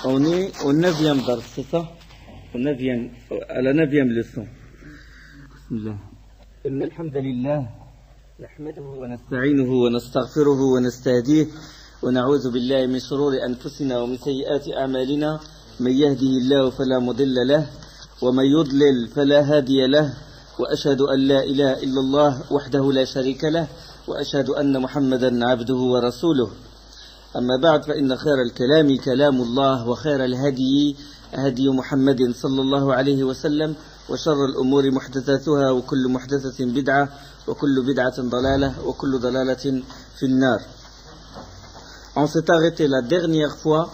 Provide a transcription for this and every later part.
On est au 9e dars, c'est ça? À la 9e leçon. Bismillah. Inna alhamdulillah. نحمده ونستعينه ونستغفره ونستهديه ونعوذ بالله من شرور أنفسنا ومن سيئات أعمالنا من يهده الله فلا مضل له ومن يضلل فلا هادي له وأشهد أن لا إله إلا الله وحده لا شريك له وأشهد أن محمدا عبده ورسوله أما بعد فإن خير الكلام كلام الله وخير الهدي هدي محمد صلى الله عليه وسلم وشر الأمور محدثاتها وكل محدثة بدعة وكل بدعة ضلالة وكل ضلالة في النار. On s'est arrêté la dernière fois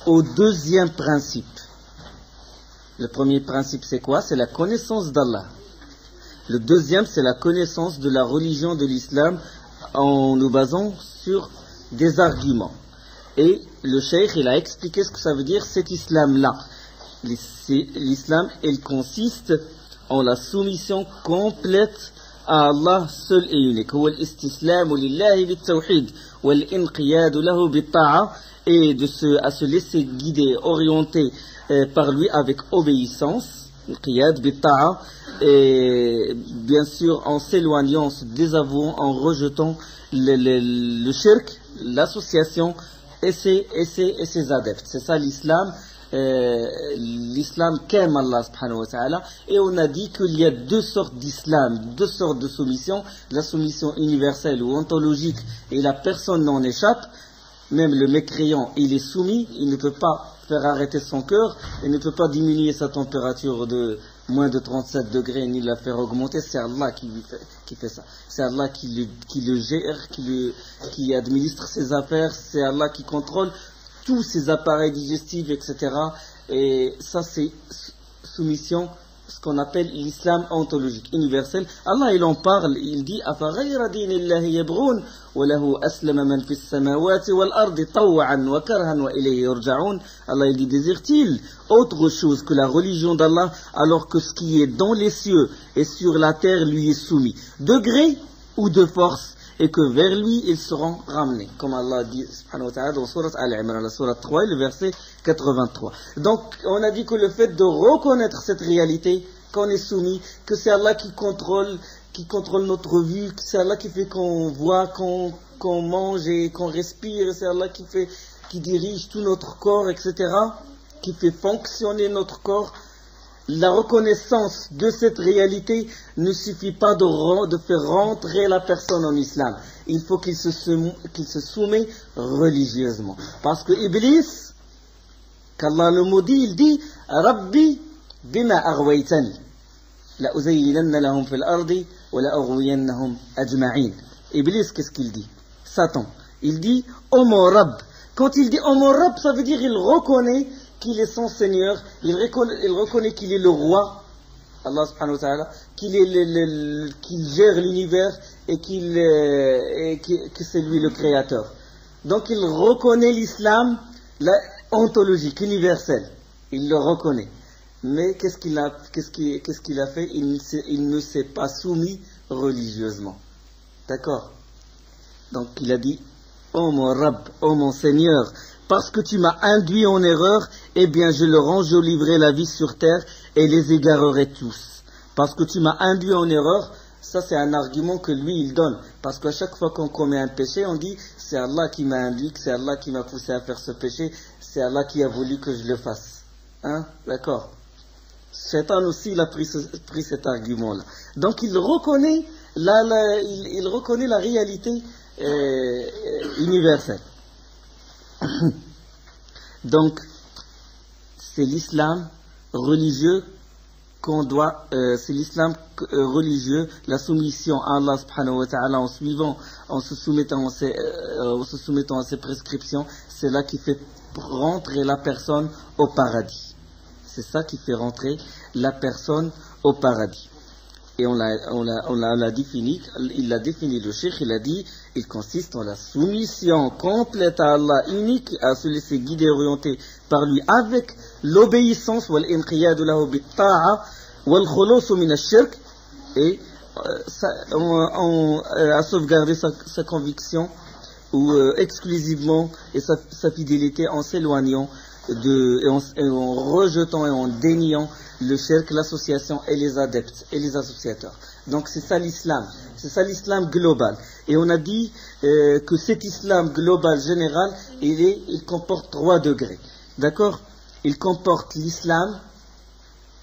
au deuxième principe. Le premier principe c'est quoi? C'est la connaissance d'Allah. Le deuxième c'est la connaissance de la religion de l'islam en nous basant sur des arguments. Et le cheikh il a expliqué ce que ça veut dire cet islam-là. L'islam il consiste en la soumission complète à Allah seul et unique. هو الاستسلام لله بالتوحيد والانقياد له بالطاعة, et à se laisser guider, orienter par lui avec obéissance, القياد بالطاعة, et bien sûr en s'éloignant, en se désavouant, en rejetant le shirk, l'association et ses adeptes. C'est ça l'islam. L'islam qu'aime Allah subhanahu wa ta'ala. Et on a dit qu'il y a deux sortes d'islam, deux sortes de soumission. La soumission universelle ou ontologique, et la personne n'en échappe. Même le mécréant, il est soumis, il ne peut pas faire arrêter son cœur, il ne peut pas diminuer sa température de moins de 37 degrés, ni la faire augmenter. C'est Allah qui fait ça. C'est Allah qui le gère, qui administre ses affaires, c'est Allah qui contrôle tous ces appareils digestifs, etc. Et ça, c'est soumission, ce qu'on appelle l'islam ontologique, universel. Allah, il en parle, il dit أَفَغَيْرَ دِينِ اللَّهِ يَبْغُونَ وَلَهُ أَسْلَمَ مَنْ فِي السَّمَاوَاتِ وَالْأَرْضِ طَوْعًا وَكَرْهًا وَإِلَيْهِ يُرْجَعُونَ. Allah, il dit, désire-t-il autre chose que la religion d'Allah, alors que ce qui est dans les cieux et sur la terre lui est soumis, de gré ou de force, et que vers lui ils seront ramenés, comme Allah dit subhanahu wa ta'ala dans Surat Al-Imran, la Surat 3 et le verset 83. Donc on a dit que le fait de reconnaître cette réalité, qu'on est soumis, que c'est Allah qui contrôle notre vie, que c'est Allah qui fait qu'on voit, qu'on mange et qu'on respire, c'est Allah qui dirige tout notre corps, etc., qui fait fonctionner notre corps. La reconnaissance de cette réalité ne suffit pas de faire rentrer la personne en islam. Il faut qu'il se soumet religieusement. Parce que Iblis, qu'Allah le maudit, il dit Rabbi bima aghwaytani la uzayyinanna lahum fil ardi wa la aghwiyannahum ajma'in. Iblis, qu'est-ce qu'il dit? Satan, il dit oh mon Rabb. Quand il dit oh mon Rabb, ça veut dire il reconnaît qu'il est son Seigneur, il reconnaît qu'il est le roi, Allah subhanahu wa ta'ala, qu'il gère l'univers et que c'est lui le créateur. Donc il reconnaît l'islam ontologique, universel. Il le reconnaît. Mais qu'est-ce qu'il a fait? Il ne s'est pas soumis religieusement. D'accord? Donc il a dit oh mon Rabb, oh mon Seigneur, parce que tu m'as induit en erreur, eh bien je leur enjoliverai la vie sur terre et les égarerai tous. Parce que tu m'as induit en erreur, ça c'est un argument que lui il donne. Parce qu'à chaque fois qu'on commet un péché, on dit c'est Allah qui m'a induit, c'est Allah qui m'a poussé à faire ce péché, c'est Allah qui a voulu que je le fasse. Hein? D'accord? Shaitan aussi il a pris cet argument-là. Donc il reconnaît la réalité universelle. Donc, c'est l'islam religieux c'est l'islam religieux, la soumission à Allah subhanahu wa ta'ala en se soumettant à ses prescriptions, c'est là qui fait rentrer la personne au paradis. C'est ça qui fait rentrer la personne au paradis. Et on l'a défini, il l'a défini le cheikh, il a dit, il consiste en la soumission complète à Allah, unique, à se laisser guider, orienter par lui avec l'obéissance, wal-inqiyadu lahu bit-ta'a, wal-khulusu min ash-shirk, et à sauvegarder sa conviction, ou exclusivement, et sa fidélité en s'éloignant et en rejetant et en déniant le shirk, l'association et les adeptes et les associateurs. Donc c'est ça l'islam global. Et on a dit que cet islam global général, il comporte 3 degrés. D'accord? Il comporte l'islam,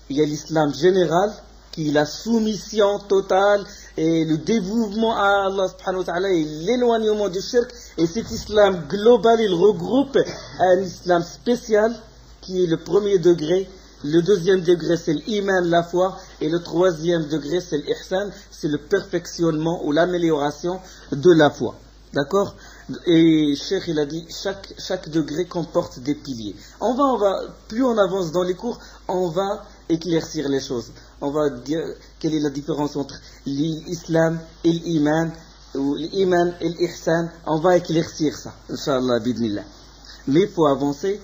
il y a l'islam général, qui est la soumission totale et le dévouement à Allah subhanahu wa ta'ala et l'éloignement du shirk. Et cet islam global, il regroupe un islam spécial qui est le premier degré. Le deuxième degré, c'est l'iman, la foi. Et le troisième degré, c'est l'ihsan, c'est le perfectionnement ou l'amélioration de la foi. D'accord? Et Cheikh, il a dit, chaque degré comporte des piliers. Plus on avance dans les cours, on va éclaircir les choses. On va dire quelle est la différence entre l'islam et l'iman, ou l'iman et l'ihsan. On va éclaircir ça, Inch'Allah, bidnillah. Mais il faut avancer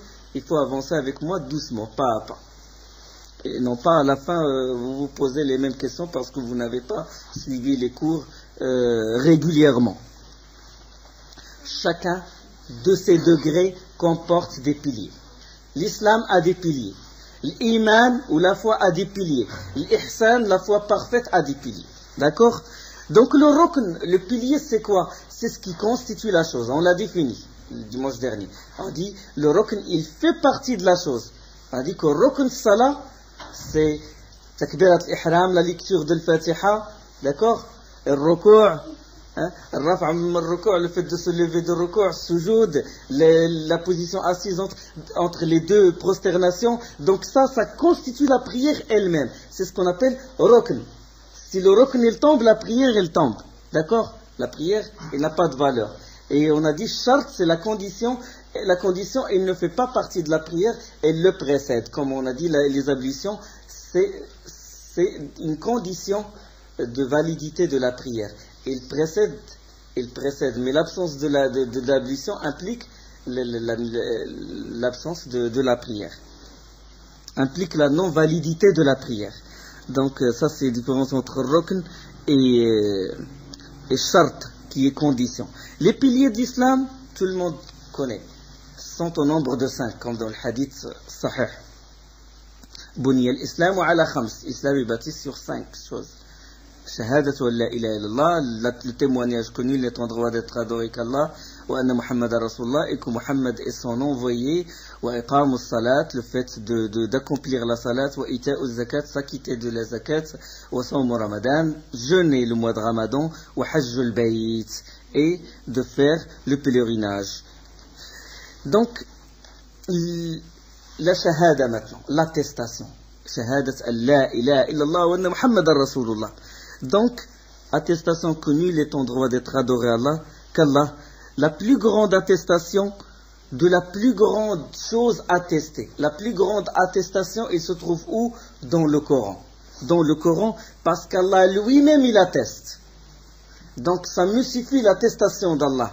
avec moi doucement, pas à pas. Et non pas à la fin vous vous posez les mêmes questions parce que vous n'avez pas suivi les cours régulièrement. Chacun de ces degrés comporte des piliers. L'islam a des piliers. L'iman ou la foi a des piliers. L'ihsan, la foi parfaite, a des piliers. D'accord? Donc le rukn, le pilier, c'est quoi? C'est ce qui constitue la chose. On l'a défini le dimanche dernier. On dit le rukn, il fait partie de la chose. On dit que rukn salah, c'est takbirat al-ihram, la lecture de l'Fatiha, d'accord? Le ruku', le fait de se lever de ruku', sujoud, la position assise entre les deux prosternations. Donc ça constitue la prière elle-même. C'est ce qu'on appelle rukn. Si le rukn il tombe, la prière elle tombe. D'accord? La prière, elle n'a pas de valeur. Et on a dit shart, c'est la condition. Et la condition, elle ne fait pas partie de la prière, elle le précède. Comme on a dit, les ablutions, c'est une condition de validité de la prière. Il précède. Mais l'absence de l'ablution implique l'absence de la prière. Implique la non-validité de la prière. Donc ça, c'est la différence entre rukn et shart, qui est condition. Les piliers d'islam, tout le monde connaît. Sont au nombre de 5, comme dans le hadith sahih. Buniya al-Islam wa ala khams. L'islam est bâti sur 5 choses. Shahadatu wa la ilaha illallah, le témoignage que nul n'est en droit d'être adoré qu'Allah, wa anna Muhammad Rasulullah, et que Muhammad est son envoyé, wa iqam al-salat, le fait d'accomplir la salat, wa ita al-zakat, s'acquitter de la zakat, wa sawm Ramadan, jeûner le mois de Ramadan, wa hajj al-bayt, et de faire le pèlerinage. Donc, la shahada maintenant, l'attestation. Shahadat la ilaha illallah wa anna Muhammadan Rasulullah. Donc, attestation que nul est en droit d'être adoré qu'Allah, la plus grande attestation de la plus grande chose attestée. La plus grande attestation, il se trouve où? Dans le Coran. Dans le Coran, parce qu'Allah lui-même, il atteste. Donc, ça me suffit l'attestation d'Allah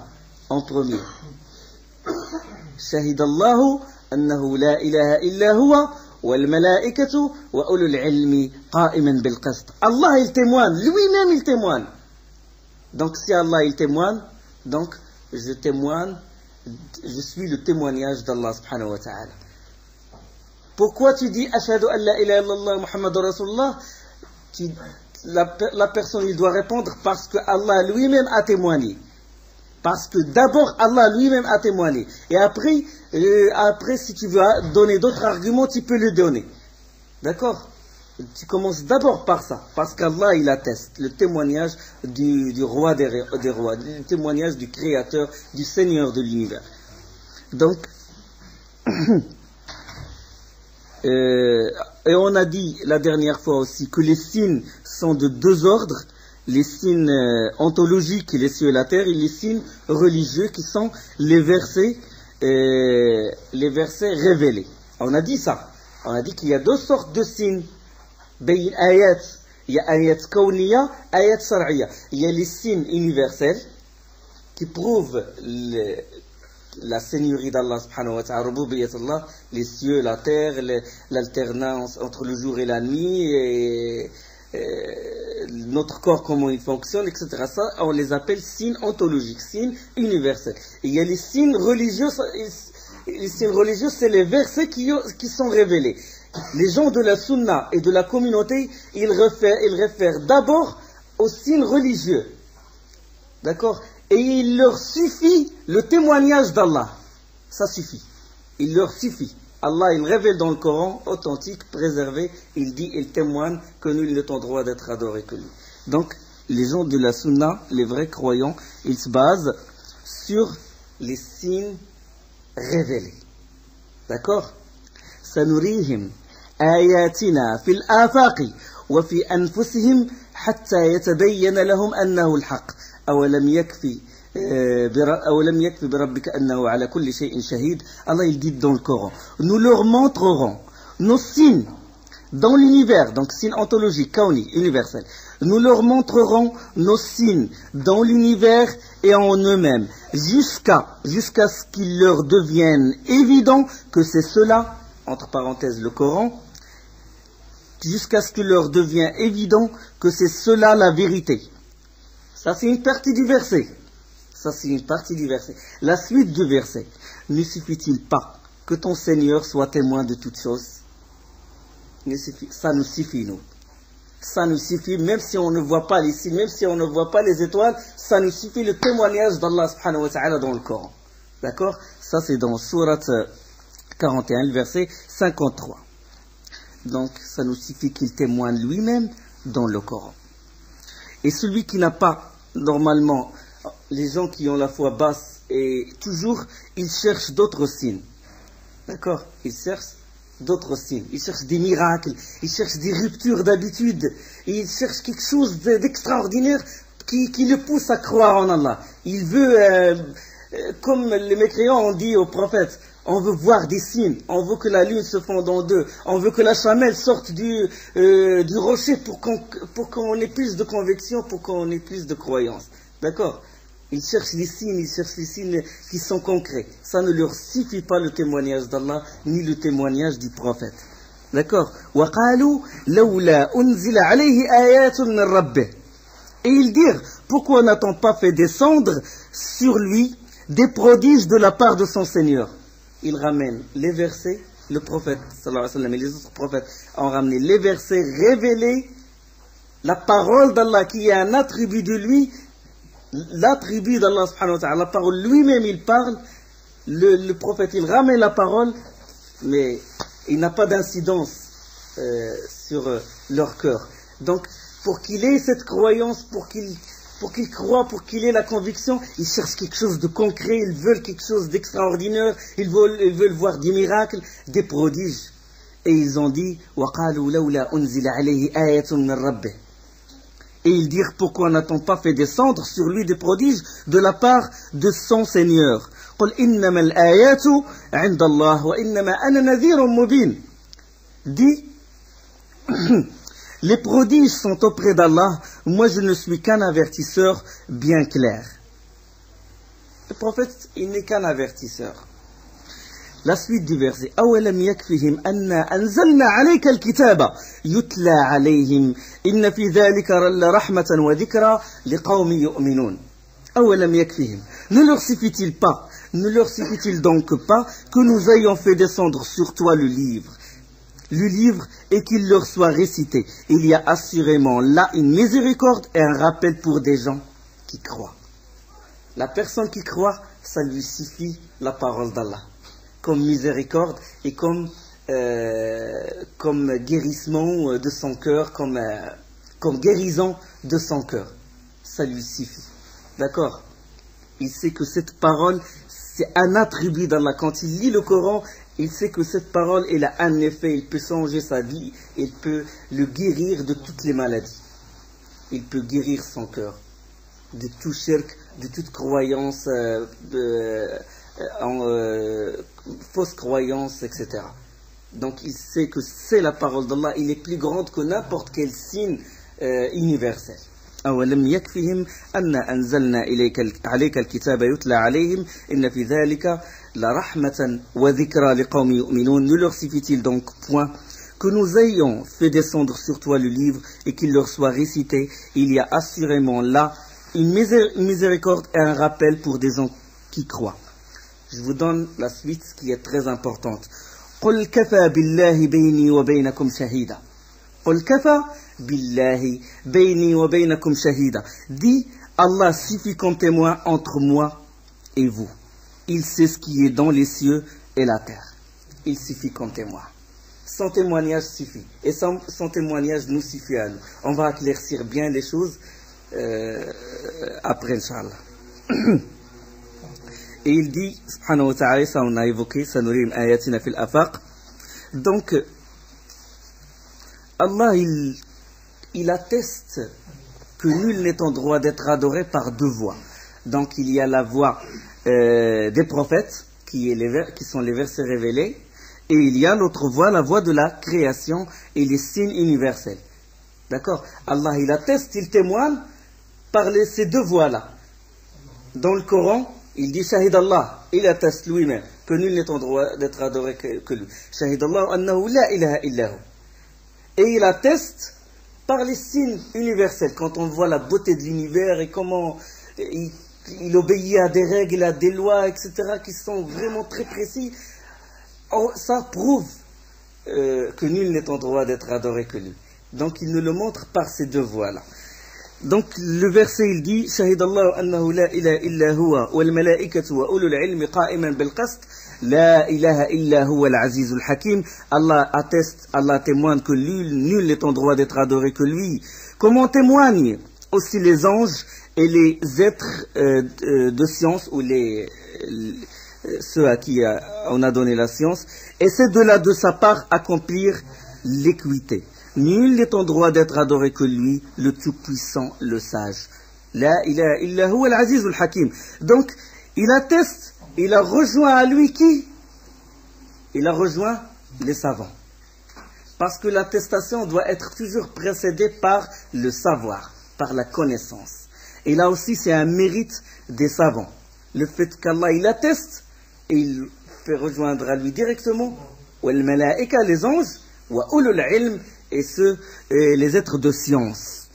en premier. شهد الله أنه لا إله إلا هو والملائكة وأولو العلم قائما بالقسط. Allah il témoigne, lui-même il témoigne. Donc si Allah il témoigne, donc je témoigne, je suis le témoignage d'Allah subhanahu wa ta'ala. Pourquoi tu dis Ashhadu an la ilaha illallah Muhammadur Rasulullah? La personne il doit répondre parce que Allah lui-même a témoigné. Parce que d'abord, Allah lui-même a témoigné. Et après, si tu veux donner d'autres arguments, tu peux le donner. D'accord? Tu commences d'abord par ça. Parce qu'Allah, il atteste. Le témoignage du roi des rois. Le témoignage du Créateur, du Seigneur de l'univers. Donc, et on a dit la dernière fois aussi que les signes sont de 2 ordres. Les signes ontologiques, les cieux et la terre, et les signes religieux qui sont les versets révélés. On a dit ça. On a dit qu'il y a 2 sortes de signes. Il y a ayat kawniya, ayat shar'iyya. Il y a les signes universels qui prouvent la seigneurie d'Allah subhanahu wa ta'ala, rububiyyatullah, les cieux, la terre, l'alternance entre le jour et la nuit, et notre corps, comment il fonctionne, etc. Ça, on les appelle signes ontologiques, signes universels. Et il y a les signes religieux, Les signes religieux, c'est les versets qui sont révélés. Les gens de la sunna et de la communauté, ils réfèrent d'abord aux signes religieux. D'accord? Et il leur suffit le témoignage d'Allah. Ça suffit. Il leur suffit. Allah, il révèle dans le Coran, authentique, préservé, il dit, il témoigne que nul n'est en droit d'être adoré que lui. Donc, les gens de la sunna, les vrais croyants, ils se basent sur les signes révélés. D'accord? سنريهم آياتنا في الآفاق وفي أنفسهم حتى يتبين لهم أنه الحق أولم يكفي بربك أنه على كل شيء شهيد. Allah il dit dans le Coran, nous leur montrerons nos signes dans l'univers, donc signes ontologiques, kauni, universels. Nous leur montrerons nos signes dans l'univers et en eux-mêmes, jusqu'à ce qu'il leur devienne évident que c'est cela, entre parenthèses le Coran, jusqu'à ce qu'il leur devienne évident que c'est cela la vérité. Ça c'est une partie du verset. Ça c'est une partie du verset. La suite du verset, ne suffit-il pas que ton Seigneur soit témoin de toutes choses? Ça nous suffit, nous. Ça nous suffit, même si on ne voit pas les signes, même si on ne voit pas les étoiles, ça nous suffit le témoignage d'Allah subhanahu wa ta'ala dans le Coran. D'accord? Ça c'est dans Surat 41, le verset 53. Donc ça nous suffit qu'il témoigne lui-même dans le Coran. Et celui qui n'a pas, normalement, les gens qui ont la foi basse, et toujours, ils cherchent d'autres signes. D'accord? Ils cherchent d'autres signes. Ils cherchent des miracles, ils cherchent des ruptures d'habitude, et ils cherchent quelque chose d'extraordinaire qui le pousse à croire en Allah. Il veut, comme les mécréants ont dit au prophète, on veut voir des signes, on veut que la lune se fonde en deux, on veut que la chamelle sorte du rocher pour qu'on ait plus de conviction, pour qu'on ait plus de croyance. D'accord? Ils cherchent des signes qui sont concrets. Ça ne leur suffit pas le témoignage d'Allah, ni le témoignage du prophète. D'accord? وَقَالُوا لَوْلَا أُنزِلَ عَلَيْهِ آيَاتٌ مِّن رَبِّهِ. Et ils dirent, pourquoi n'a-t-on pas fait descendre sur lui des prodiges de la part de son Seigneur? Ils ramènent les versets, le prophète sallallahu alayhi wa sallam et les autres prophètes ont ramené les versets révélés, la parole d'Allah qui est un attribut de lui, l'attribut d'Allah subhanahu wa ta'ala, la parole lui-même il parle, le prophète il ramène la parole, mais il n'a pas d'incidence sur leur cœur. Donc pour qu'il ait cette croyance, pour qu'il croit, pour qu'il ait la conviction, ils cherchent quelque chose de concret, ils veulent quelque chose d'extraordinaire, ils veulent voir des miracles, des prodiges. Et ils ont dit وَقَالُوا لَوْلَا أُنزِلَ عَلَيْهِ آيَةٌ مِّن رَبِّهِ. Et ils dirent, pourquoi n'a-t-on pas fait descendre sur lui des prodiges de la part de son Seigneur? قُلْ إِنَّمَا الْآيَاتُ عِنْدَ اللَّهِ وَإِنَّمَا أَنَا نَذِيرٌ مُبِينٌ. Dit, les prodiges sont auprès d'Allah, moi je ne suis qu'un avertisseur bien clair. Le prophète, il n'est qu'un avertisseur. La suite du verset. أَوَلَمْ يَكْفِهِمْ أَنَّا أَنزَلْنَا عَلَيْكَ الْكِتَابَ يُتْلَى عَلَيْهِمْ إِنَّ فِي ذَلِكَ لَرَحْمَةً وَذِكْرَى لِقَوْمٍ يُؤْمِنُونَ. أَوَلَمْ يَكْفِهِمْ. Ne leur suffit-il donc pas que nous ayons fait descendre sur toi le livre et qu'il leur soit récité? Il y a assurément là une miséricorde et un rappel pour des gens qui croient. La personne qui croit, ça lui suffit la parole d'Allah comme miséricorde et comme guérissement de son cœur, comme guérison de son cœur. Ça lui suffit. D'accord? Il sait que cette parole, c'est un attribut d'Allah. Quand il lit le Coran, il sait que cette parole, elle a un effet, il peut changer sa vie, il peut le guérir de toutes les maladies. Il peut guérir son cœur de tout shirk, de toute croyance fausse croyance, etc. Donc il sait que c'est la parole d'Allah, il est plus grande que n'importe quel signe universel. أولم يكفهم أن أنزلنا عليك الكتاب يتلى عليهم إن في ذلك لرحمة وذكرى لقوم يؤمنون. Ne leur suffit-il donc point que nous ayons fait descendre sur toi le livre et qu'il leur soit récité? Il y a assurément là une miséricorde et un rappel pour des gens qui croient. Je vous donne la suite qui est très importante. قل كفى بالله بيني وبينكم شهيدا. قل كفى بالله بيني وبينكم شهيدا. Dis, Allah suffit comme témoin entre moi et vous. Il sait ce qui est dans les cieux et la terre. Il suffit comme témoin. Son témoignage suffit. Et son témoignage nous suffit à nous. On va éclaircir bien les choses après, Inch'Allah. Et il dit, subhanahu wa ta'ala, ça on a évoqué, ça nous lit ayatina fil afaq. Donc, Allah, il atteste que nul n'est en droit d'être adoré par deux voies. Donc, il y a la voie des prophètes, qui sont les versets révélés, et il y a l'autre voie, la voie de la création et les signes universels. D'accord? Allah, il atteste, il témoigne par ces deux voies-là. Dans le Coran, il dit Shahid Allah, il atteste lui-même que nul n'est en droit d'être adoré que lui. Shahid Allah annahu la ilaha illahu. Et il atteste par les signes universels. Quand on voit la beauté de l'univers et comment il obéit à des règles, à des lois, etc., qui sont vraiment très précis, ça prouve que nul n'est en droit d'être adoré que lui. Donc il nous le montre par ces deux voies-là. Donc le verset il dit Shahid Allah annahu la ilaha illa huwa wal malaikatu wa ulul ilmi qa'iman bil qist la ilaha illa huwa al azizul hakim. Allah atteste, Allah témoigne que nul n'est en droit d'être adoré que lui. Comment témoignent aussi les anges et les êtres de science ou ceux à qui on a donné la science, et c'est de là de sa part accomplir l'équité. Nul n'est en droit d'être adoré que lui, le tout-puissant, le sage. La ilaha illa huwa al-azizul hakim. Donc, il atteste, il a rejoint à lui qui? Il a rejoint les savants. Parce que l'attestation doit être toujours précédée par le savoir, par la connaissance. Et là aussi, c'est un mérite des savants. Le fait qu'Allah, il atteste, et il fait rejoindre à lui directement, wal malaika, les anges, wa ulul ilm, et les êtres de science.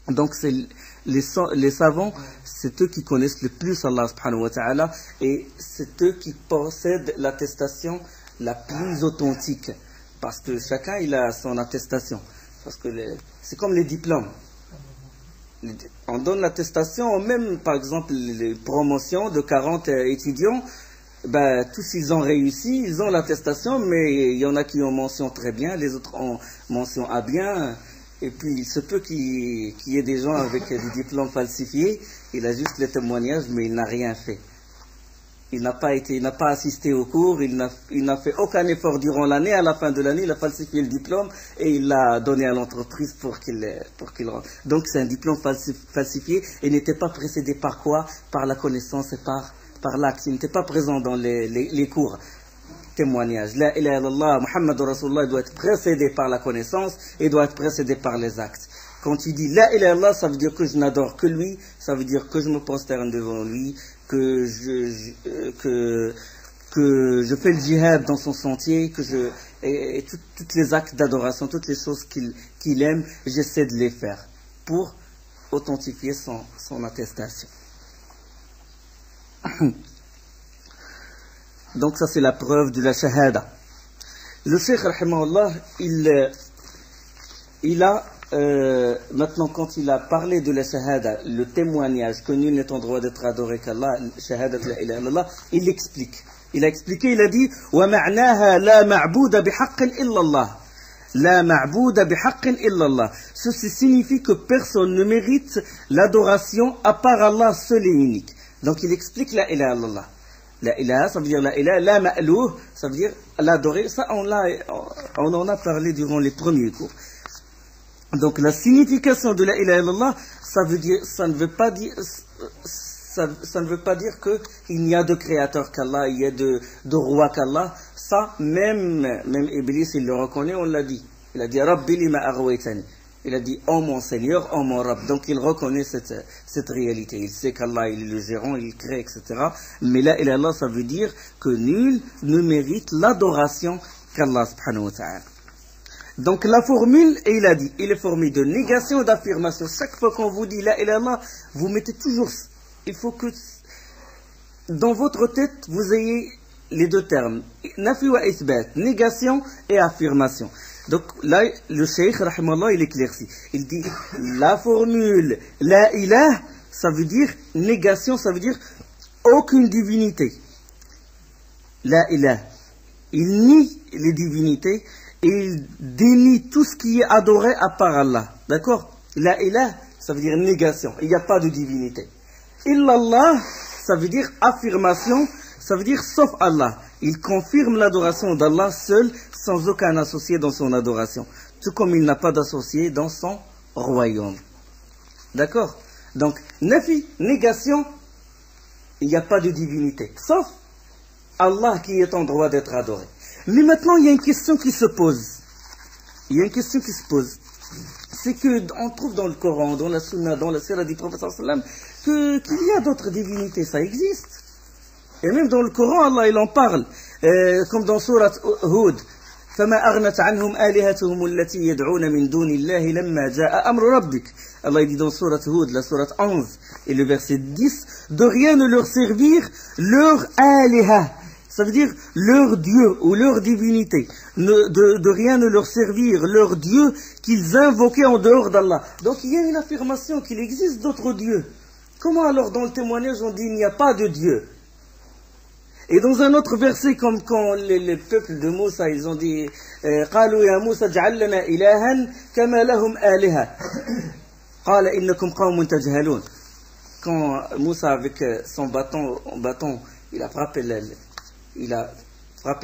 Donc les savants, c'est eux qui connaissent le plus Allah subhanahu wa ta'ala, et c'est eux qui possèdent l'attestation la plus authentique, parce que chacun il a son attestation, parce que c'est comme les diplômes. On donne l'attestation, même par exemple les promotions de 40 étudiants, tous ils ont réussi, ils ont l'attestation, mais il y en a qui ont mention très bien, les autres ont mention à bien, et puis il se peut qu'il y ait des gens avec des diplômes falsifiés, il a juste les témoignages, mais il n'a rien fait. Il n'a pas assisté au cours, il n'a fait aucun effort durant l'année, à la fin de l'année, il a falsifié le diplôme et il l'a donné à l'entreprise pour qu'il rentre. Donc c'est un diplôme falsifié et n'était pas précédé par quoi? Par la connaissance et par l'acte. Il n'était pas présent dans les cours. Témoignage. La ilaha illallah, Muhammadur Rasulullah doit être précédé par la connaissance et doit être précédé par les actes. Quand tu dis la ilaha illallah, ça veut dire que je n'adore que lui, ça veut dire que je me prosterne devant lui, que je fais le djihad dans son sentier, et tous les actes d'adoration, toutes les choses qu'il aime, j'essaie de les faire pour authentifier son attestation. Donc ça c'est la preuve de la shahada. Le cheikh rahimahullah, il a maintenant quand il a parlé de la shahada, le témoignage que nul n'est en droit d'être adoré qu'Allah, shahada la ilaha illallah, il l'explique. Il a expliqué, il a dit wa ma'naha la ma'bouda bihaqqin illa Allah. La ma'bouda bihaqqin illa Allah. Ceci signifie que personne ne mérite l'adoration à part Allah seul et unique. Donc il explique la ilaha illallah. La ilaha, ça veut dire la ilaha, la ma'louh, ça veut dire l'adorer. Ça, on en a parlé durant les premiers cours. Donc la signification de la ilaha illallah, ça ne veut pas dire qu'il n'y a de créateur qu'Allah, il y a de roi qu'Allah. Ça, même Iblis, il le reconnaît, on l'a dit. Il a dit Rabbi lima aghwaytani. Il a dit oh mon Seigneur, oh mon Rabb. Donc il reconnaît cette réalité. Il sait qu'Allah il est le gérant, il crée, etc. Mais la ilaha illallah, ça veut dire que nul ne mérite l'adoration qu'Allah subhanahu wa ta'ala. Donc la formule, et il a dit, il est formé de négation et d'affirmation. Chaque fois qu'on vous dit la ilaha illallah, vous mettez toujours, il faut que dans votre tête, vous ayez les deux termes, nafi wa isbat, négation et affirmation. Donc là, le cheikh, rahimallah, il éclaircit. Il dit, la formule la ilah, ça veut dire négation, ça veut dire aucune divinité. La ilah. Il nie les divinités et il dénie tout ce qui est adoré à part Allah. D'accord? La ilah, ça veut dire négation. Il n'y a pas de divinité. Illallah, ça veut dire affirmation, ça veut dire sauf Allah. Il confirme l'adoration d'Allah seul, sans aucun associé dans son adoration. Tout comme il n'a pas d'associé dans son royaume. D'accord? Donc, nafi, négation, il n'y a pas de divinité. Sauf Allah qui est en droit d'être adoré. Mais maintenant, il y a une question qui se pose. C'est qu'on trouve dans le Coran, dans la Sunna, dans la Sira du Prophète sallam, qu'il y a d'autres divinités, ça existe. Et même dans le Coran, Allah il en parle, comme dans Surat Hud. فما أغنت عنهم آلهتهم التي يدعون من دون الله لما جاء أمر ربك. Allah dit dans Surat Hud, la Surat 11 et le verset 10, de rien ne leur servir leur aliha. Ça veut dire leur Dieu ou leur divinité. De rien ne leur servir leur Dieu qu'ils invoquaient en dehors d'Allah. Donc il y a une affirmation qu'il existe d'autres dieux. Comment alors dans le témoignage on dit il n'y a pas de Dieu? Et dans un autre verset, comme quand les peuples de Moussa, ils ont dit قالوا يا موسى اجعل لنا إلها كما لهم آلهة قال إنكم قوم تجهلون. Quand Moussa avec son bâton, il a frappé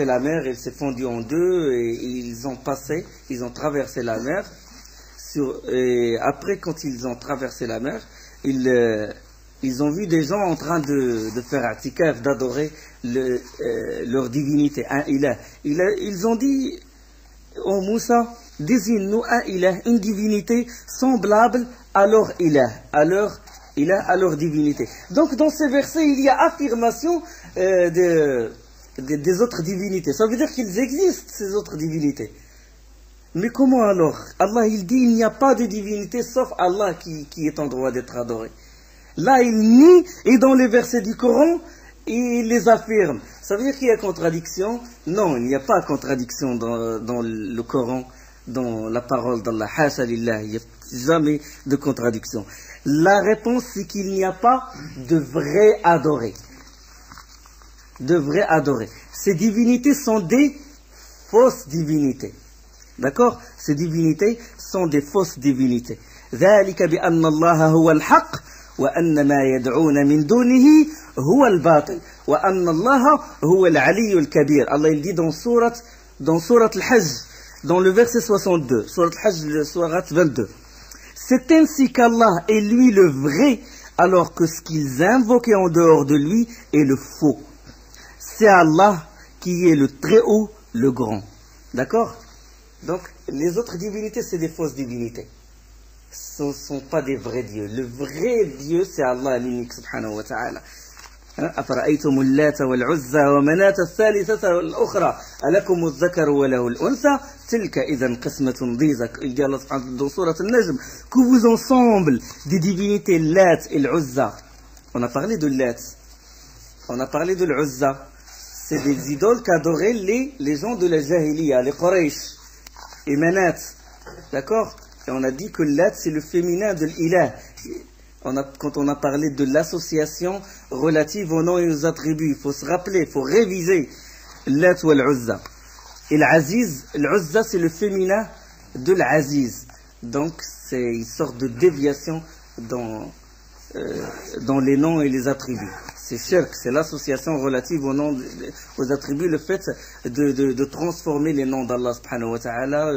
la mer, elle s'est fondue en deux et ils ont traversé la mer. Et après, quand ils ont traversé la mer, ils ont vu des gens en train de faire i'tikaf, d'adorer leur divinité, un ilah. Ils ont dit, oh Moussa, désigne-nous un ilah, une divinité semblable à leur ilah, à leur divinité. Donc dans ces versets, il y a affirmation des autres divinités. Ça veut dire qu'ils existent, ces autres divinités. Mais comment alors? Allah il dit, il n'y a pas de divinité sauf Allah qui est en droit d'être adoré. Là, il nie, et dans les versets du Coran, il les affirme. Ça veut dire qu'il y a contradiction? Non, il n'y a pas de contradiction dans le Coran, dans la parole d'Allah. Hasha lillah, il n'y a jamais de contradiction. La réponse, c'est qu'il n'y a pas de vrai adoré. Ces divinités sont des fausses divinités. D'accord? Ces divinités sont des fausses divinités. ذلك بأن الله هو الحق وأن ما يدعون من دونه هو الباطل وأن الله هو العلي الكبير. Allah il dit dans sourate Al-Hajj, dans le verset 62, sourate Al-Hajj, sourate 22. C'est ainsi qu'Allah est lui le vrai, alors que ce qu'ils invoquaient en dehors de lui est le faux. C'est Allah qui est le très haut, le grand. D'accord? Donc, les autres divinités, c'est des fausses divinités. Ce ne sont pas des vrais dieux. Le vrai Dieu, c'est Allah l'unique, subhanahu wa ta'ala. أفرأيتم اللات والعزى ومناة الثالثة والأخرى ألكم الذكر وله الأنثى تلك إذا قسمة ضيزى. Il dit Allah subhanahu wa ta'ala dans Surat Al-Najm que vous ensemble des divinités Lat et l'Uzza. On a parlé de Lat, on a parlé de l'Uzza. C'est des idoles qu'adoraient les gens de la Jahiliya, les Quraysh et Manat. D'accord? Et on a dit que Lat c'est le féminin de l'ilah. Quand on a parlé de l'association relative aux noms et aux attributs, il faut se rappeler, il faut réviser Lat ou l'Uzza. Et l'Aziz, l'Uzza c'est le féminin de l'Aziz. Donc c'est une sorte de déviation dans les noms et les attributs. C'est shirk, c'est l'association relative aux noms, aux attributs, le fait de transformer les noms d'Allah subhanahu wa ta'ala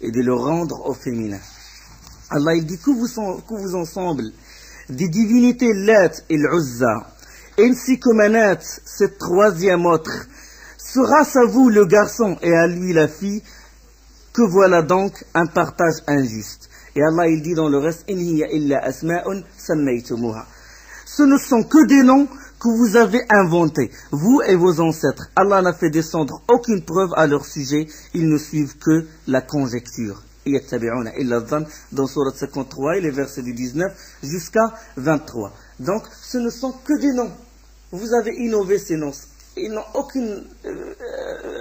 et de le rendre au féminin. Allah il dit que vous ensemble des divinités Lat et l'Uzza, ainsi que Manat, cette troisième autre, sera-ce à vous le garçon et à lui la fille, que voilà donc un partage injuste. Et Allah il dit dans le reste, in hiya illa asma'un sammaytumuha. Ce ne sont que des noms que vous avez inventés, vous et vos ancêtres. Allah n'a fait descendre aucune preuve à leur sujet, ils ne suivent que la conjecture. Dans Surat 53 et les versets du 19 jusqu'à 23. Donc ce ne sont que des noms. Vous avez innové ces noms. Ils n'ont aucune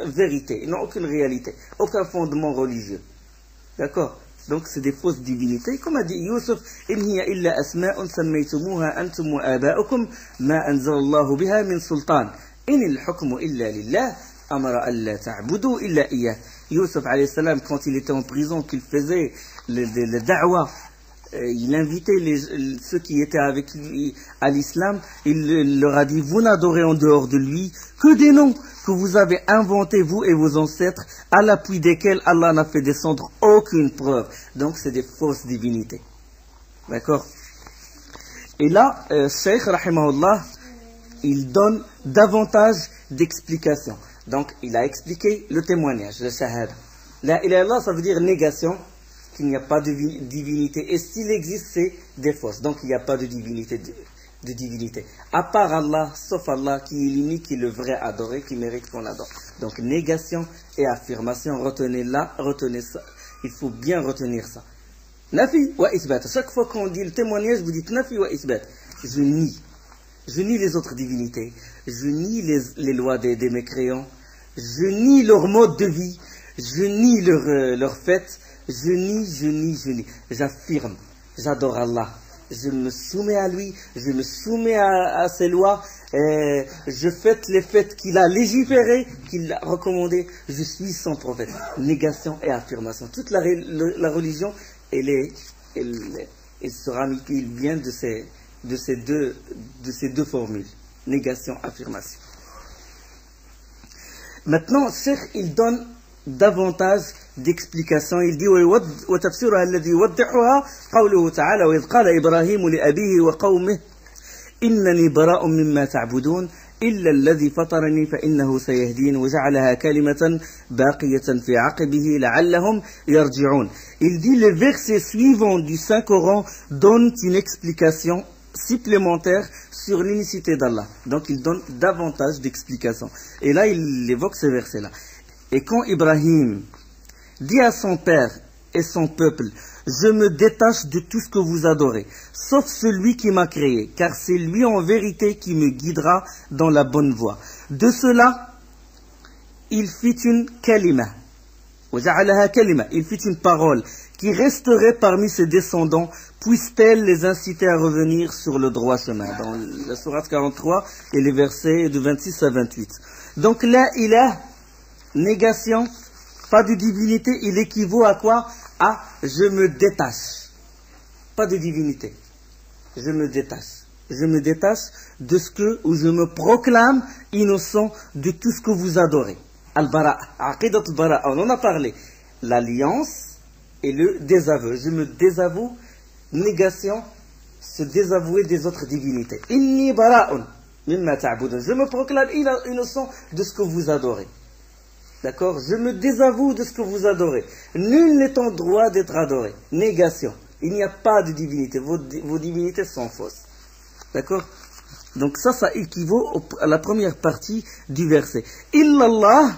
vérité, ils n'ont aucune réalité, aucun fondement religieux. D'accord? Donc c'est des fausses divinités. Comme a dit Youssef, إن هي إلا أسماء سميتموها أنتم وآباؤكم ما أنزل الله بها من سلطان إن الحكم إلا لله أمر ألا تعبدوا إلا إياه. Youssef alayhi salam, quand il était en prison, qu'il faisait le da'wa, il invitait ceux qui étaient avec lui à l'islam, il leur a dit, vous n'adorez en dehors de lui que des noms que vous avez inventés, vous et vos ancêtres, à l'appui desquels Allah n'a fait descendre aucune preuve. Donc c'est des fausses divinités. D'accord? Et là, Cheikh, rahimahullah, il donne davantage d'explications. Donc il a expliqué le témoignage, le shahada. La ilaha illallah, ça veut dire négation, qu'il n'y a pas de divinité. Et s'il existe, c'est des fausses. Donc il n'y a pas de divinité. De divinité. À part Allah, sauf Allah, qui est l'unique, qui est le vrai adoré, qui mérite qu'on adore. Donc négation et affirmation, retenez ça. Il faut bien retenir ça. Nafi wa isbat. Chaque fois qu'on dit le témoignage, vous dites Nafi wa isbat. Je nie. Je nie les autres divinités. Je nie les lois des mécréants. Je nie leur mode de vie. Je nie leur fête. Je nie. J'affirme. J'adore Allah. Je me soumets à lui. Je me soumets à ses lois. Je fête les fêtes qu'il a légiférées, qu'il a recommandées. Je suis son prophète. Négation et affirmation. Toute la religion, elle vient de ces deux formules. Négation, affirmation. Maintenant, Cheikh, il donne davantage d'explications. Il dit وتفسيرها الذي يوضحها قوله تعالى وإذ قال إبراهيم لأبيه وقومه إنني براء مما تعبدون إلا الذي فطرني فإنه سيهدين وجعلها كلمة باقية في عقبه لعلهم يرجعون. Il dit les versets suivants du Saint-Coran donnent une explication supplémentaire sur l'unicité d'Allah. Donc il donne davantage d'explications. Et là il évoque ces versets-là. Et quand Ibrahim dit à son père et son peuple, je me détache de tout ce que vous adorez, sauf celui qui m'a créé, car c'est lui en vérité qui me guidera dans la bonne voie. De cela, il fit une kalima. Il fit une parole qui resterait parmi ses descendants, puisse-t-elle les inciter à revenir sur le droit chemin. Dans la sourate 43 et les versets de 26 à 28. Donc là, il a négation, pas de divinité, il équivaut à quoi? À je me détache. Pas de divinité. Je me détache. Je me détache de ce que, ou je me proclame innocent de tout ce que vous adorez. Al-Bara, Aqidat al-Bara, on en a parlé. L'alliance et le désaveu. Je me désavoue, négation, se désavouer des autres divinités. Inni bara'un mimma ta'budun. Je me proclame innocent de ce que vous adorez. D'accord? Je me désavoue de ce que vous adorez. Nul n'est en droit d'être adoré. Négation. Il n'y a pas de divinité. Vos divinités sont fausses. D'accord? Donc ça équivaut à la première partie du verset. Illallah,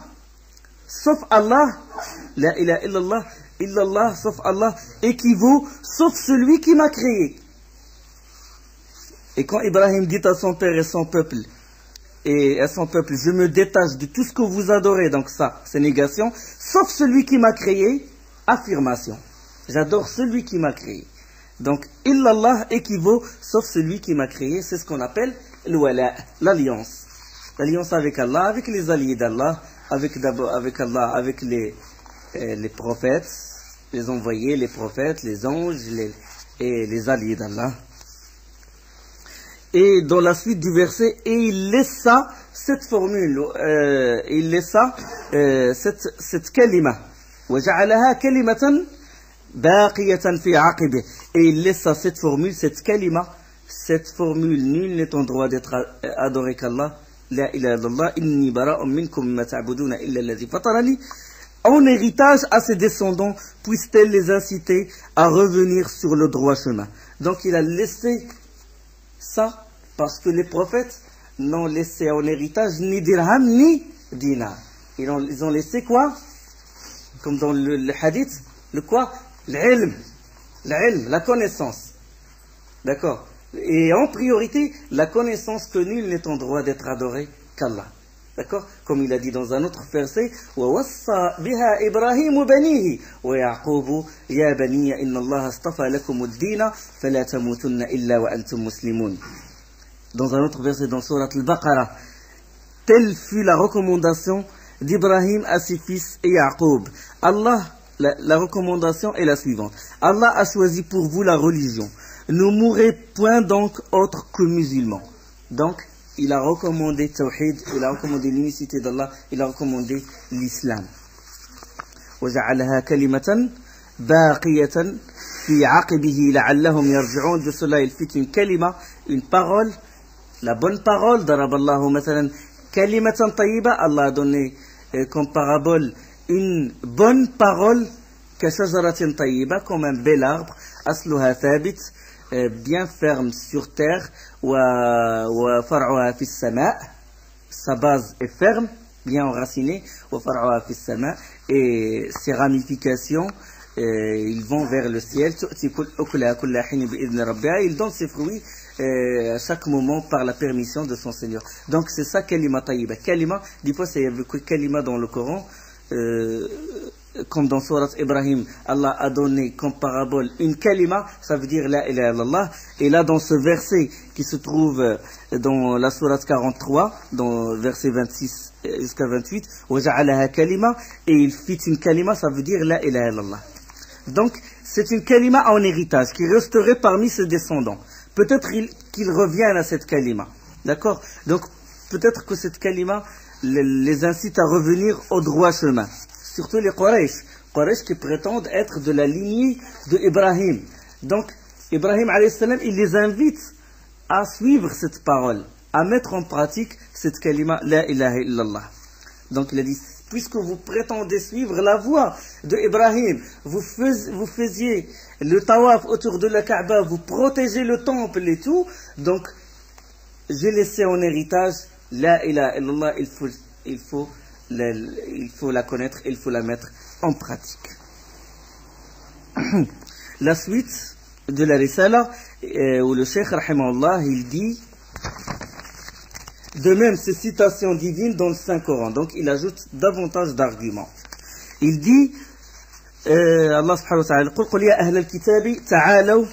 sauf Allah, la ilaha illallah, illallah, sauf Allah, équivaut, sauf celui qui m'a créé. Et quand Ibrahim dit à son père et son peuple, je me détache de tout ce que vous adorez, donc ça, c'est négation, sauf celui qui m'a créé, affirmation. J'adore celui qui m'a créé. Donc, illallah équivaut, sauf celui qui m'a créé, c'est ce qu'on appelle l'wala, l'alliance. L'alliance avec Allah, avec les alliés d'Allah, avec Allah, avec les prophètes, les envoyés, les prophètes, les anges, et les alliés d'Allah. Et dans la suite du verset, et il laissa cette formule, il laissa cette kalima. وَجَعَلَهَا كَلِمَةً بَاقِيَةً فِي عَقِبِهِ. Et il laissa cette formule, cette kalima, cette formule, nul n'est en droit d'être adoré qu'Allah. La ilaha illallah, inni bara'un minkum mimma ta'buduna illa alladhi fatarani. En héritage à ses descendants, puisse-t-elle les inciter à revenir sur le droit chemin. Donc il a laissé ça parce que les prophètes n'ont laissé en héritage ni dirham ni dinar. Ils ont laissé quoi? Comme dans le hadith, le quoi? L'ilm, la connaissance. D'accord? Et en priorité, la connaissance que nul n'est en droit d'être adoré qu'Allah. D'accord? Comme il a dit dans un autre verset, وَوَصَّى بِهَا إِبْرَاهِيمُ بَنِيهِ وَيَعْقُوبُ يَا بَنِيَّ إِنَّ اللَّهَ اصْطَفَى لَكُمُ الدِّينَ فَلَا تَمُوتُنَّ إِلَّا وَأَنْتُمْ مُسْلِمُونَ. Dans un autre verset dans Surat al-Baqarah, telle fut la recommandation d'Ibrahim à ses fils et Yaqub. Allah, la recommandation est la suivante. Allah a choisi pour vous la religion. Ne mourrez point donc autre que musulmans. Donc, il a recommandé Tawhid, il a recommandé l'unicité d'Allah, il a recommandé l'islam. وَجَعَلَهَا كَلِمَةً بَاقِيَةً فِي عَقِبِهِ لَعَلَّهُمْ يَرْجِعُونَ. De cela, il fit une kalima, une parole, la bonne parole. ضرب الله مثلا كلمة طيبة. Allah a donné comme parabole une bonne parole, كشجرة طيبة, comme un bel arbre, أصلها ثابت, bien ferme sur terre, وفرعها في السماء, sa base est ferme, bien enracinée, وفرعها في السماء, et ses ramifications ils vont vers le ciel. Il donne ses fruits à chaque moment par la permission de son Seigneur. Donc c'est ça kalima tayyiba. Kalima, des fois c'est kalima dans le Coran, comme dans Surat Ibrahim, Allah a donné comme parabole une kalima, ça veut dire la ilaha illallah. Et là dans ce verset qui se trouve dans la Surat 43, dans verset 26 jusqu'à 28, وَجَعَلَهَا kalima, et il fit une kalima, ça veut dire la ilaha illallah. Donc c'est une kalima en héritage qui resterait parmi ses descendants. Peut-être qu'ils reviennent à cette kalima. D'accord? Donc peut-être que cette kalima les incite à revenir au droit chemin. Surtout les Quraysh qui prétendent être de la lignée de Ibrahim. Donc, Ibrahim alayhi salam, il les invite à suivre cette parole, à mettre en pratique cette kalima, la ilaha illallah. Donc, il a dit, puisque vous prétendez suivre la voie de Ibrahim, vous faisiez le tawaf autour de la Kaaba, vous protégez le temple et tout, donc, j'ai laissé en héritage la ilaha illallah, il faut la connaître, il faut la mettre en pratique. La suite de la Risala, où le Cheikh rahimahullah, il dit, de même ces citations divines dans le Saint-Coran, donc il ajoute davantage d'arguments. Il dit, Allah subhanahu wa ta'ala, قل يا أهل الكتاب تعالوا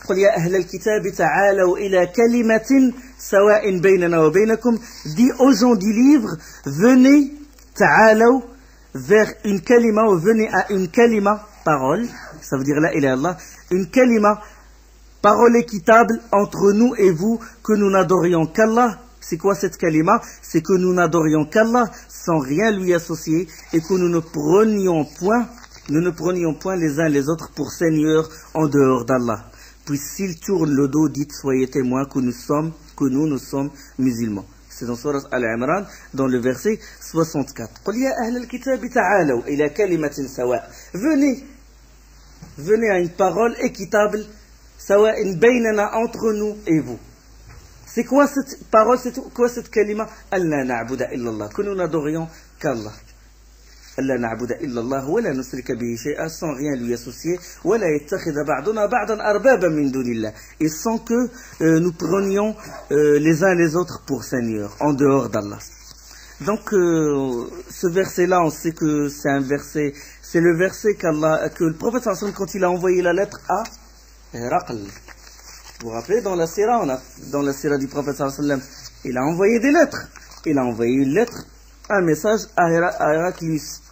قل يا أهل الكتاب تعالوا إلى كلمة سواء بيننا وبينكم. Dis aux gens du livre, venez تعالوا vers une kalima, ou venez à une kalima, parole, ça veut dire la ilaha illallah, une kalima, parole équitable entre nous et vous, que nous n'adorions qu'Allah. C'est quoi cette kalima? C'est que nous n'adorions qu'Allah sans rien lui associer, et que nous ne prenions point les uns les autres pour seigneurs en dehors d'Allah. Puis s'ils tournent le dos, dites, soyez témoins que nous sommes musulmans. C'est dans Surah Al-Imran, dans le verset 64. Venez à une parole équitable, entre nous et vous. C'est quoi cette parole, c'est quoi cette kalima? Allah na'buda illallah, que nous n'adorions qu'Allah. Allah na'buda illallah, wa la nusrika bihi shay'an, sans rien lui associer, wa la yattakhidha ba'duna ba'dan arbaban min dunillah, et sans que nous prenions les uns les autres pour seigneurs, en dehors d'Allah. Donc ce verset-là, on sait que c'est un verset, c'est le verset que le prophète sallallahu alayhi wa sallam, quand il a envoyé la lettre à Héraql. Vous vous rappelez, dans la sira du prophète sallallahu alayhi wa sallam, il a envoyé des lettres. Il a envoyé une lettre, un message à Héraclius,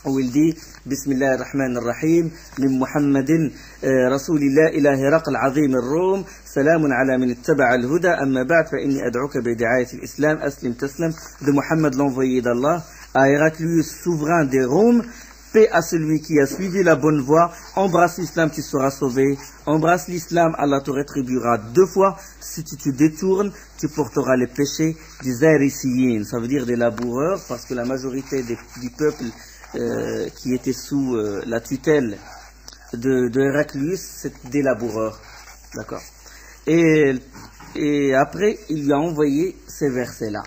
où il dit Bismillah ar-Rahman ar-Rahim, min Muhammadin Rasulillah ila Héraql azim ar-Rum, salamun ala min ittaba al-huda, amma ba'd fa inni ad'uka bi da'ayati al-Islam, aslim taslam, de Muhammad l'envoyé d'Allah, à Héraclius, souverain des Roms. Paix à celui qui a suivi la bonne voie, embrasse l'islam, tu seras sauvé, embrasse l'islam, Allah te rétribuera 2 fois, si tu te détournes, tu porteras les péchés des Zarisiyin, ça veut dire des laboureurs, parce que la majorité du peuple qui était sous la tutelle de Héraclius, c'était des laboureurs, d'accord. Et après, il lui a envoyé ces versets-là.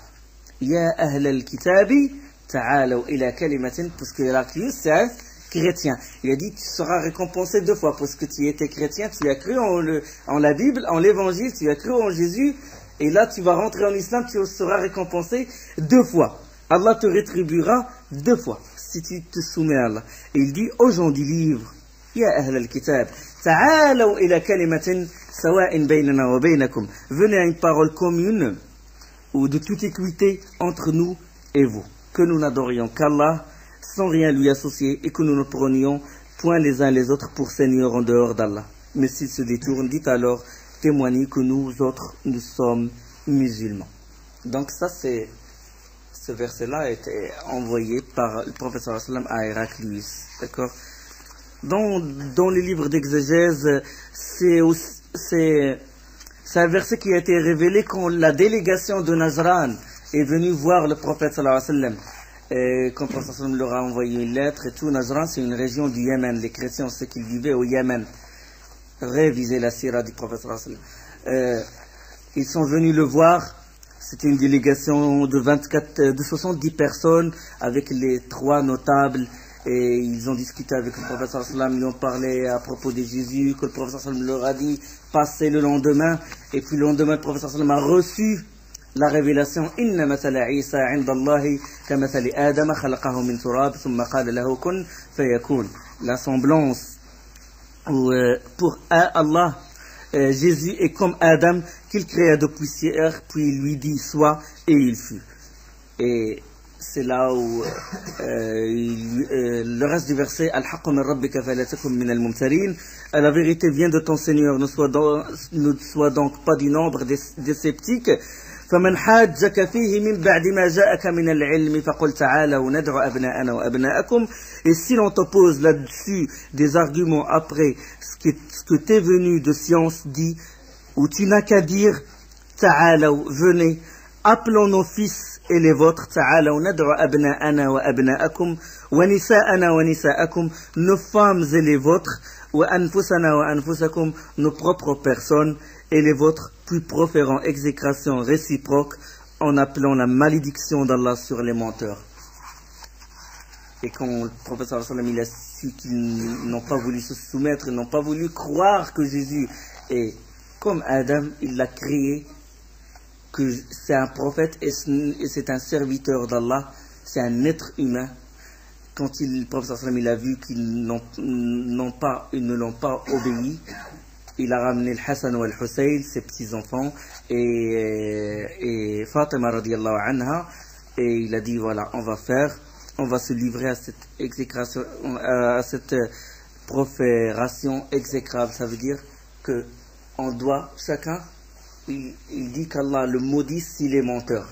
Ya ahl al-kitabi ta'alaw ila kalimatin, parce que Héraclius, chrétien. Il a dit, tu seras récompensé 2 fois, parce que tu étais chrétien, tu as cru en la Bible, en l'évangile, tu as cru en Jésus, et là tu vas rentrer en islam, tu seras récompensé 2 fois. Allah te rétribuera 2 fois, si tu te soumets à Allah. Et il dit, aux gens du livre, Ya ahl al-kitab, ta'alaw ila kalimatin sawa'in baynana wa baynakum. Venez à une parole commune, ou de toute équité entre nous et vous. Que nous n'adorions qu'Allah, sans rien lui associer, et que nous ne prenions point les uns les autres pour seigneurs en dehors d'Allah. Mais s'ils se détournent, dites alors, témoignez que nous autres, nous sommes musulmans. Donc ça, ce verset-là a été envoyé par le prophète sallallahu alayhi wa sallam à Héraclius. D'accord? Dans les livres d'exégèse, c'est un verset qui a été révélé quand la délégation de Najran est venue voir le prophète sallallahu alayhi wa sallam. Et quand le prophète sallallahu alayhi wa sallam leur a envoyé une lettre et tout, Najran c'est une région du Yémen. Les chrétiens, ceux qui vivaient au Yémen, révisaient la sira du prophète sallallahu alayhi wa sallam. Ils sont venus le voir. C'était une délégation de 70 personnes avec les 3 notables. Et ils ont discuté avec le prophète sallallahu alayhi wa sallam, ils ont parlé à propos de Jésus, que le prophète sallallahu alayhi wa sallam leur a dit, passez le lendemain. Et puis le lendemain, le prophète sallallahu alayhi wa sallam a reçu la révélation, Inna mathala Isa inda Allahi ka mathali Adama khalaqahu min turab, thumma qala lahu kun fayakun. La semblance pour Allah, Jésus est comme Adam qu'il créa de poussière, puis il lui dit sois, et il fut. Et c'est là où le reste du verset, Al-Haqqu min rabbika fala takum min al-mumtarin. La vérité vient de ton Seigneur, ne sois donc pas du nombre des sceptiques. فمن حاجك فيه من بعد ما جاءك من العلم فقل تعالوا ندعو أبناءنا وأبناءكم. Et si l'on t'oppose là-dessus des arguments après ce que t'est venu de science, dit, ou tu n'as qu'à dire ta'alaw, venez, appelons nos fils et les vôtres, ta'alaw nad'u abna'ana wa abna'akum wa nisa'ana wa nisa'akum, nos femmes et les vôtres, wa anfusana wa anfusakum, nos propres personnes et les vôtres, puis proférant exécration réciproque en appelant la malédiction d'Allah sur les menteurs. Et quand le prophète sallallahu alayhi wa sallam il a su qu'ils n'ont pas voulu se soumettre, ils n'ont pas voulu croire que Jésus est comme Adam, il l'a créé, que c'est un prophète et c'est un serviteur d'Allah, c'est un être humain. Quand le prophète sallallahu alayhi wa sallam il a vu qu'ils ne l'ont pas obéi, il a ramené le Hassan ou le Hussein, ses petits-enfants, et Fatima radiallahu anha, et il a dit voilà, on va se livrer à cette exécration, à cette profération exécrable. Ça veut dire que on doit, chacun, il dit qu'Allah le maudit s'il est menteur.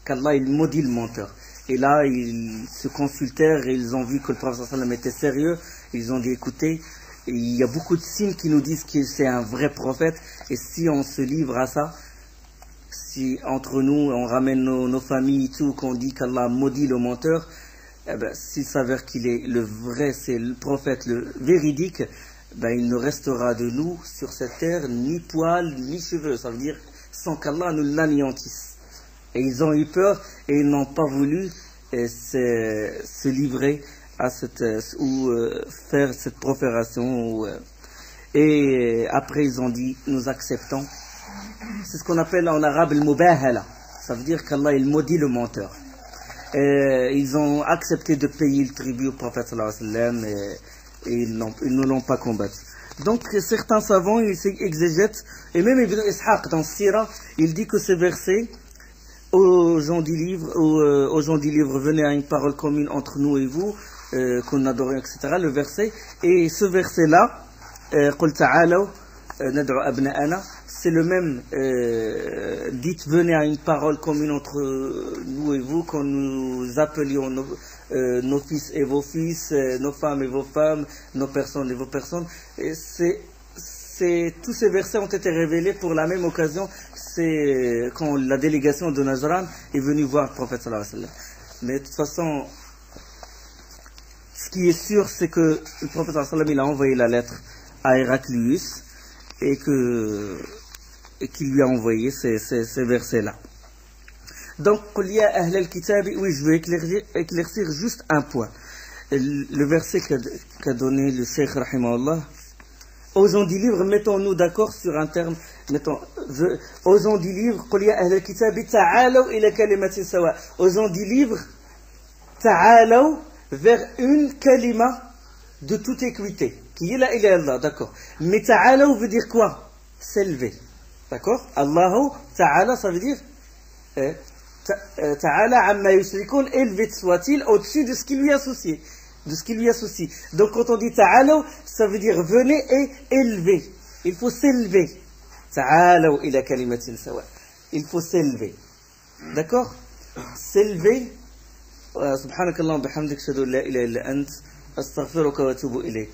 Qu'Allah il maudit le menteur. Et là, ils se consultèrent et ils ont vu que le prophète sallallahu alayhi wa sallam était sérieux. Ils ont dit écoutez, il y a beaucoup de signes qui nous disent que c'est un vrai prophète, et si on se livre à ça, si entre nous on ramène nos familles et tout, qu'on dit qu'Allah maudit le menteur, eh ben, s'il s'avère qu'il est le vrai, c'est le prophète, le véridique, ben, il ne restera de nous sur cette terre ni poils ni cheveux, ça veut dire sans qu'Allah nous l'anéantisse. Et ils ont eu peur et ils n'ont pas voulu se livrer à faire cette profération. Et après ils ont dit nous acceptons. C'est ce qu'on appelle en arabe le mubahala. Ça veut dire qu'Allah il maudit le menteur. Et ils ont accepté de payer le tribut au prophète sallallahu alayhi wa sallam et ils ne l'ont pas combattu. Donc certains savants ils exégètent, et même Ibn Ishaq dans Sira, il dit que ce verset aux gens du livre, venez à une parole commune entre nous et vous, qu'on adore, etc. Le verset, et ce verset-là, قل تعالوا ندعو أبناءنا, c'est le même, dites venez à une parole commune entre nous et vous, quand nous appelions nos fils et vos fils, nos femmes et vos femmes, nos personnes et vos personnes. Et tous ces versets ont été révélés pour la même occasion, c'est quand la délégation de Najran est venue voir le prophète sallallahu alayhi wa sallam. Mais de toute façon, ce qui est sûr, c'est que le prophète sallallahu alayhi wa sallam il a envoyé la lettre à Héraclius et qu'il lui a envoyé ces versets-là. Donc, oui, je veux éclaircir juste un point. Le verset qu'a donné le Cheikh Rahimahullah, aux gens du livre, mettons-nous d'accord sur un terme, aux gens du livre, aux gens du livre, ta'alaw vers une kalima de toute équité, qui est la ilaha illallah, d'accord. Mais ta'alaw veut dire quoi? S'élever, d'accord. Allahu ta'ala, ça veut dire ta'ala amma yushrikun, élevé soit-il au-dessus de ce qui lui associe. Donc quand on dit ta'alaw, ça veut dire venez et élever. Il faut s'élever. Ta'alaw ila kalimatin sawa. Il faut s'élever. D'accord? S'élever. Subhanakallah wa bihamdik, ashhadu an la ilaha illa ant, astaghfiruka wa atubu ilayk.